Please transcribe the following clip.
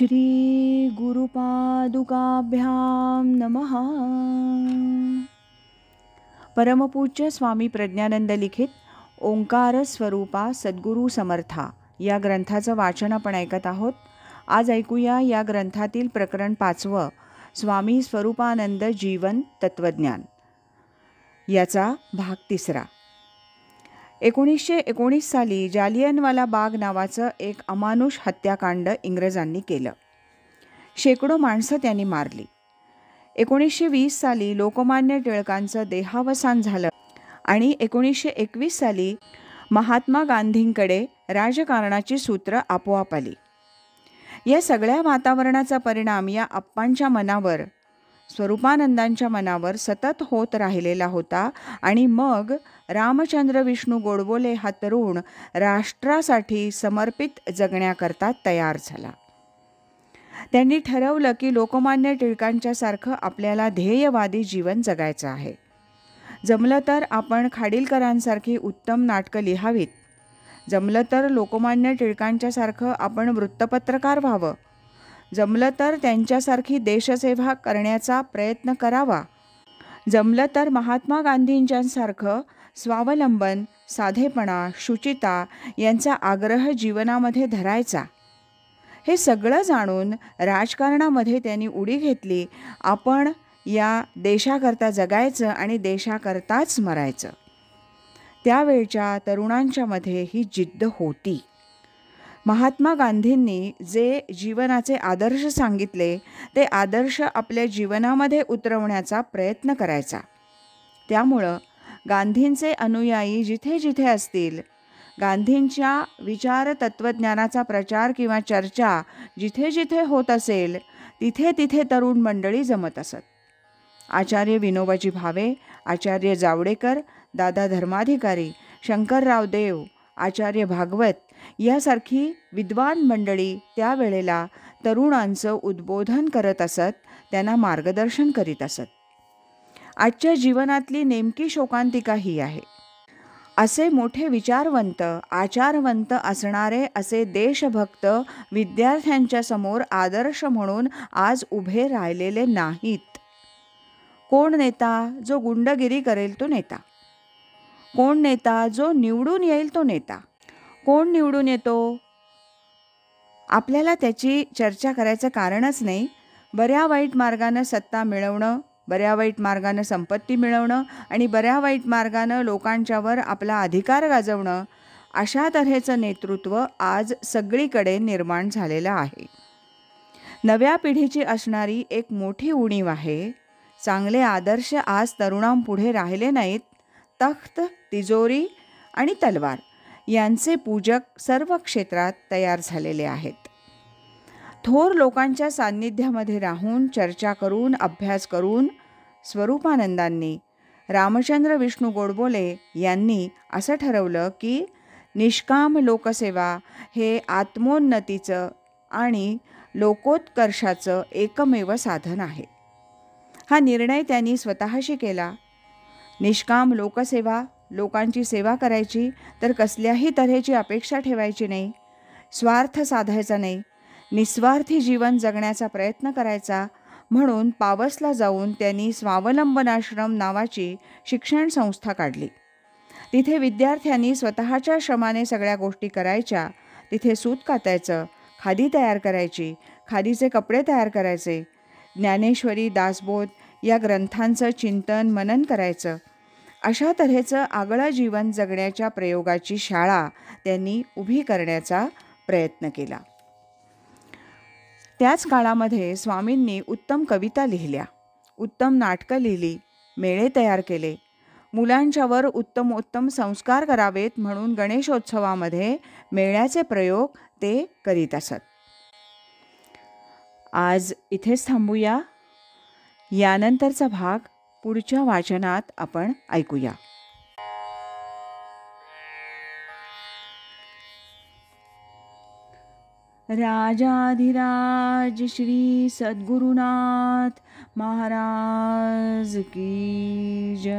श्री गुरुपादुकाभ्याम नमः। परमपूज्य स्वामी प्रज्ञानंद लिखित ओंकार स्वरूपा सद्गुरू समर्था या ग्रंथाचं वाचन आपण ऐकत आहोत। आज ऐकूया या ग्रंथातील प्रकरण 5 स्वामी स्वरूपानंद जीवन तत्वज्ञान याचा भाग 3। 1919 साली जालियनवाला बाग नावाचं एक अमानुष हत्याकांड इंग्रजांनी केलं। शेकडो माणसं त्यांनी मारली। 1920 साली लोकमान्य टिळकांचं देहावसान झालं आणि 1921 साली महात्मा गांधींकडे राजकारणाची सूत्र आपोआप आली। या सगळ्या वातावरणाचा परिणाम या अप्पांच्या मनावर, स्वरूपानंदांच्या मनावर सतत होत राहिलेला होता आणि मग रामचंद्र विष्णू गोडबोले हा तरुण राष्ट्रासाठी समर्पित जगण्याकरता तयार झाला। त्यांनी ठरवलं की लोकमान्य टिळकांच्यासारखं आपल्याला ध्येयवादी जीवन जगायचं आहे। जमलं तर आपण खाडीलकरांसारखी उत्तम नाटकं लिहावीत, जमलं तर लोकमान्य टिळकांच्यासारखं आपण वृत्तपत्रकार व्हावं, जमलं तर त्यांच्यासारखी देशसेवा करण्याचा प्रयत्न करावा, जमलं तर महात्मा गांधींच्यासारखं स्वावलंबन, साधेपणा, शुचिता यांचा आग्रह जीवनामध्ये धरायचा। हे सगळं जाणून राजकारणामध्ये त्यांनी उडी घेतली। आपण या देशाकरता जगायचं आणि देशाकरताच मरायचं। त्यावेळच्या तरुणांच्या मध्ये ही जिद्द होती। महात्मा गांधींनी जे जीवनाचे आदर्श सांगितले ते आदर्श आपल्या जीवनामध्ये उतरवण्याचा प्रयत्न करायचा। त्यामुळं गांधींचे अनुयायी जिथे जिथे असतील, गांधींच्या विचार तत्त्वज्ञानाचा प्रचार किंवा चर्चा जिथे जिथे होत असेल तिथे तिथे तरुण मंडळी जमत असत। आचार्य विनोबाजी भावे, आचार्य जावडेकर, दादा धर्माधिकारी, शंकरराव देव, आचार्य भागवत यासारखी विद्वान मंडळी त्यावेळेला तरुणांचं उद्बोधन करत असत, त्यांना मार्गदर्शन करीत असत। आजच्या जीवनातली नेमकी शोकांतिका ही आहे। असे मोठे विचारवंत, आचारवंत असणारे असे देशभक्त विद्यार्थ्यांच्या समोर आदर्श म्हणून आज उभे राहिलेले नाहीत। कोण नेता जो गुंडगिरी करेल तो नेता, कोण नेता जो निवडून येईल तो नेता, कोण निवडून येतो आपल्याला त्याची चर्चा करायचं कारणच नाही। बऱ्या वाईट मार्गानं सत्ता मिळवणं, बऱ्या वाईट मार्गानं संपत्ती मिळवणं आणि बऱ्या वाईट मार्गानं लोकांच्यावर आपला अधिकार गाजवणं, अशा तऱ्हेचं नेतृत्व आज सगळीकडे निर्माण झालेलं आहे। नव्या पिढीची असणारी एक मोठी उणीव आहे। चांगले आदर्श आज तरुणांपुढे राहिले नाहीत। तख्त, तिजोरी आणि तलवार यांचे पूजक सर्व क्षेत्रात तयार झालेले आहेत। थोर लोकांच्या सान्निध्यामध्ये राहून, चर्चा करून, अभ्यास करून स्वरूपानंदांनी, रामचंद्र विष्णू गोडबोले यांनी असं ठरवलं की निष्काम लोकसेवा हे आत्मोन्नतीचं आणि लोकोत्कर्षाचं एकमेव साधन आहे। हा निर्णय त्यांनी स्वतःशी केला। निष्काम लोकसेवा, लोकांची सेवा करायची, तर कसल्याही तऱ्हेची अपेक्षा ठेवायची नाही, स्वार्थ साधायचा नाही, निस्वार्थी जीवन जगण्याचा प्रयत्न करायचा। म्हणून पावसला जाऊन त्यांनी स्वावलंबनाश्रम नावाची शिक्षण संस्था काढली। तिथे विद्यार्थ्यांनी स्वतःच्या श्रमाने सगळ्या गोष्टी करायच्या। तिथे सूत कातायचं, खादी तयार करायची, खादीचे कपडे तयार करायचे, ज्ञानेश्वरी, दासबोध या ग्रंथांचं चिंतन मनन करायचं। अशा तऱ्हेचं आगळं जीवन जगण्याच्या प्रयोगाची शाळा त्यांनी उभी करण्याचा प्रयत्न केला। त्याच काळामध्ये स्वामींनी उत्तम कविता लिहिल्या, उत्तम नाटकं लिहिली, मेळे तयार केले। मुलांच्यावर उत्तमोत्तम संस्कार करावेत म्हणून गणेशोत्सवामध्ये मेळ्याचे प्रयोग ते करीत असत। आज इथेच थांबूया। यानंतरचा भाग पुढच्या वाचनात आपण ऐकूया। राजाधिराज श्री सद्गुरुनाथ महाराज की जय।